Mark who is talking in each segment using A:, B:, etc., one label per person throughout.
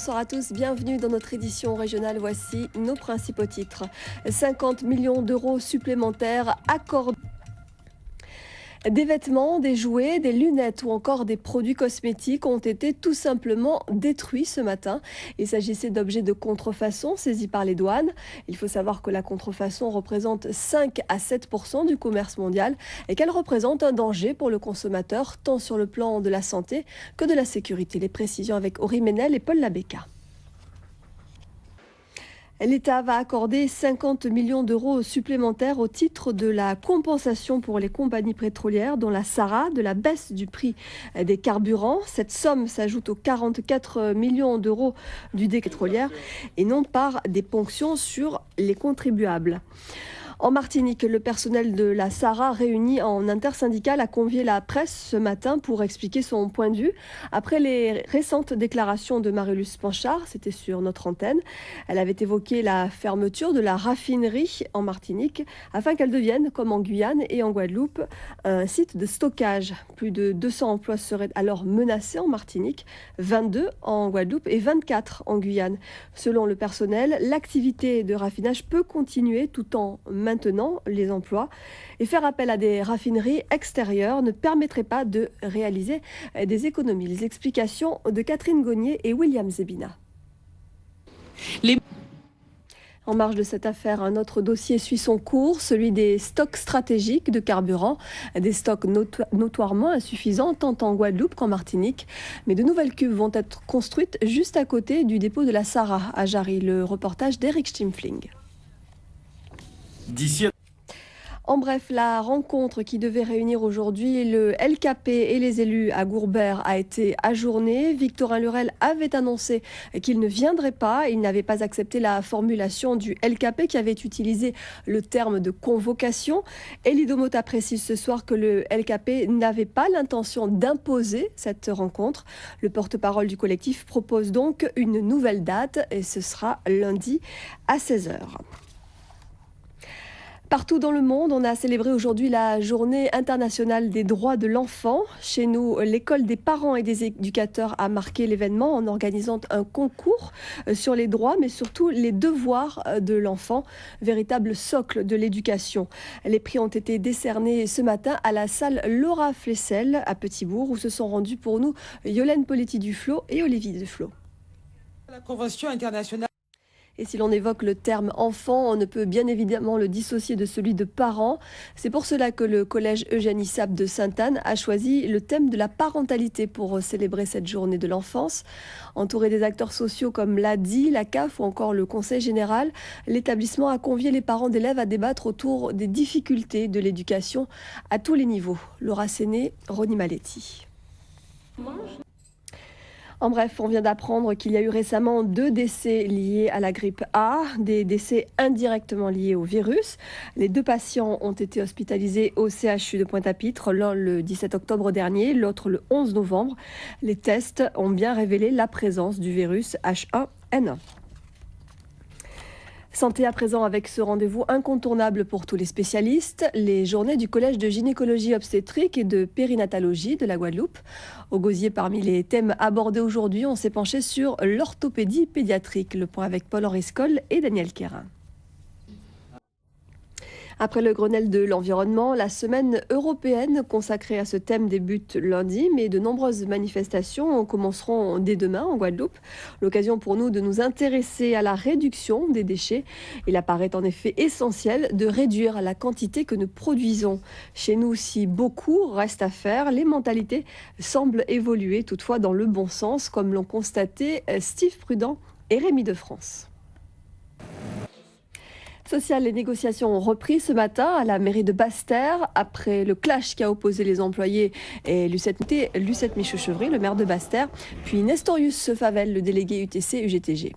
A: bonsoir à tous, bienvenue dans notre édition régionale. Voici nos principaux titres. 50 millions d'euros supplémentaires accordés. Des vêtements, des jouets, des lunettes ou encore des produits cosmétiques ont été tout simplement détruits ce matin. Il s'agissait d'objets de contrefaçon saisis par les douanes. Il faut savoir que la contrefaçon représente 5 à 7% du commerce mondial et qu'elle représente un danger pour le consommateur, tant sur le plan de la santé que de la sécurité. Les précisions avec Aurélie Ménel et Paul Labéca. L'État va accorder 50 millions d'euros supplémentaires au titre de la compensation pour les compagnies pétrolières, dont la SARA, de la baisse du prix des carburants. Cette somme s'ajoute aux 44 millions d'euros du décret pétrolier et non par des ponctions sur les contribuables. En Martinique, le personnel de la SARA réuni en intersyndicale a convié la presse ce matin pour expliquer son point de vue. Après les récentes déclarations de Marie-Luce Panchard, c'était sur notre antenne, elle avait évoqué la fermeture de la raffinerie en Martinique afin qu'elle devienne, comme en Guyane et en Guadeloupe, un site de stockage. Plus de 200 emplois seraient alors menacés en Martinique, 22 en Guadeloupe et 24 en Guyane. Selon le personnel, l'activité de raffinage peut continuer tout en maintenant les emplois et faire appel à des raffineries extérieures ne permettrait pas de réaliser des économies. Les explications de Catherine Gognier et William Zebina. En marge de cette affaire, un autre dossier suit son cours, celui des stocks stratégiques de carburant, des stocks notoirement insuffisants tant en Guadeloupe qu'en Martinique. Mais de nouvelles cuves vont être construites juste à côté du dépôt de la SARA à Jarry. Le reportage d'Eric Stimfling. En bref, la rencontre qui devait réunir aujourd'hui le LKP et les élus à Gourbert a été ajournée. Victorin Lurel avait annoncé qu'il ne viendrait pas. Il n'avait pas accepté la formulation du LKP qui avait utilisé le terme de convocation. Elie Domota précise ce soir que le LKP n'avait pas l'intention d'imposer cette rencontre. Le porte-parole du collectif propose donc une nouvelle date et ce sera lundi à 16h. Partout dans le monde, on a célébré aujourd'hui la journée internationale des droits de l'enfant. Chez nous, l'école des parents et des éducateurs a marqué l'événement en organisant un concours sur les droits, mais surtout les devoirs de l'enfant, véritable socle de l'éducation. Les prix ont été décernés ce matin à la salle Laura Flessel à Petit-Bourg, où se sont rendus pour nous Yolène Poletti-Duflo et Olivier Duflo.
B: La Convention internationale.
A: Et si l'on évoque le terme enfant, on ne peut bien évidemment le dissocier de celui de parent. C'est pour cela que le collège Eugénie Sable de Sainte-Anne a choisi le thème de la parentalité pour célébrer cette journée de l'enfance. Entouré des acteurs sociaux comme l'ADI, la CAF ou encore le Conseil général, l'établissement a convié les parents d'élèves à débattre autour des difficultés de l'éducation à tous les niveaux. Laura Séné, Ronnie Maletti. En bref, on vient d'apprendre qu'il y a eu récemment 2 décès liés à la grippe A, des décès indirectement liés au virus. Les 2 patients ont été hospitalisés au CHU de Pointe-à-Pitre, l'un le 17 octobre dernier, l'autre le 11 novembre. Les tests ont bien révélé la présence du virus H1N1. Santé à présent avec ce rendez-vous incontournable pour tous les spécialistes, les journées du collège de gynécologie obstétrique et de périnatologie de la Guadeloupe. Au gosier, parmi les thèmes abordés aujourd'hui, on s'est penché sur l'orthopédie pédiatrique. Le point avec Paul Henriscol et Daniel Quérin. Après le Grenelle de l'environnement, la semaine européenne consacrée à ce thème débute lundi, mais de nombreuses manifestations commenceront dès demain en Guadeloupe. L'occasion pour nous de nous intéresser à la réduction des déchets. Il apparaît en effet essentiel de réduire la quantité que nous produisons. Chez nous, si beaucoup reste à faire, les mentalités semblent évoluer toutefois dans le bon sens, comme l'ont constaté Steve Prudent et Rémi de France. Sociales, les négociations ont repris ce matin à la mairie de Basse-Terre après le clash qui a opposé les employés et Lucette Michaud-Chevry, le maire de Basse-Terre, puis Nestorius Favel, le délégué UTC-UGTG.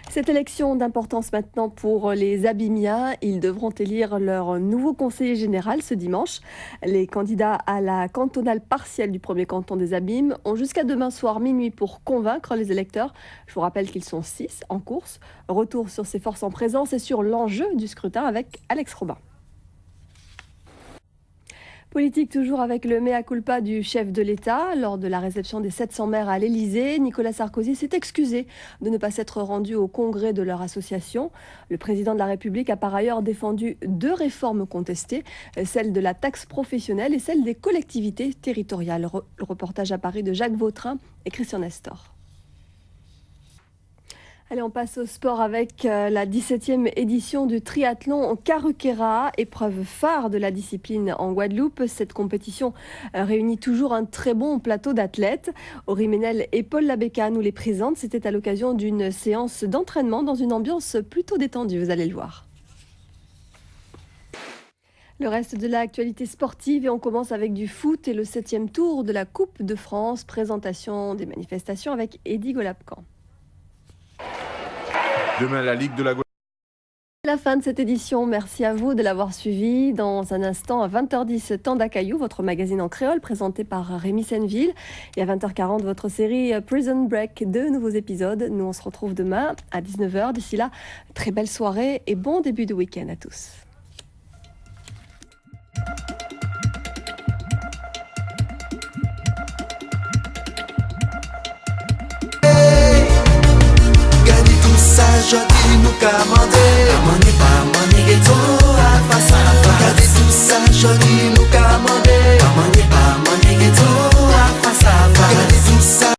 A: Cette élection d'importance maintenant pour les Abimiens. Ils devront élire leur nouveau conseiller général ce dimanche. Les candidats à la cantonale partielle du premier canton des Abîmes ont jusqu'à demain soir minuit pour convaincre les électeurs. Je vous rappelle qu'ils sont 6 en course. Retour sur ces forces en présence et sur l'enjeu du scrutin avec Alex Robin. Politique toujours avec le mea culpa du chef de l'État. Lors de la réception des 700 maires à l'Élysée, Nicolas Sarkozy s'est excusé de ne pas s'être rendu au congrès de leur association. Le président de la République a par ailleurs défendu 2 réformes contestées, celle de la taxe professionnelle et celle des collectivités territoriales. Le reportage à Paris de Jacques Vautrin et Christian Nestor. Allez, on passe au sport avec la 17e édition du triathlon Karukéra, épreuve phare de la discipline en Guadeloupe. Cette compétition réunit toujours un très bon plateau d'athlètes. Aury Ménel et Paul Labéca nous les présentent. C'était à l'occasion d'une séance d'entraînement dans une ambiance plutôt détendue, vous allez le voir. Le reste de l'actualité sportive et on commence avec du foot et le 7e tour de la Coupe de France. Présentation des manifestations avec Eddy Golapcan.
C: Demain, la Ligue de la Guadeloupe.
A: La fin de cette édition, merci à vous de l'avoir suivi. Dans un instant, à 20h10, Temps d'Acaillou, votre magazine en créole présenté par Rémi Senneville. Et à 20h40, votre série Prison Break, 2 nouveaux épisodes. Nous, on se retrouve demain à 19h. D'ici là, très belle soirée et bon début de week-end à tous.
D: Jodi nou ka mande, mani pa mani geton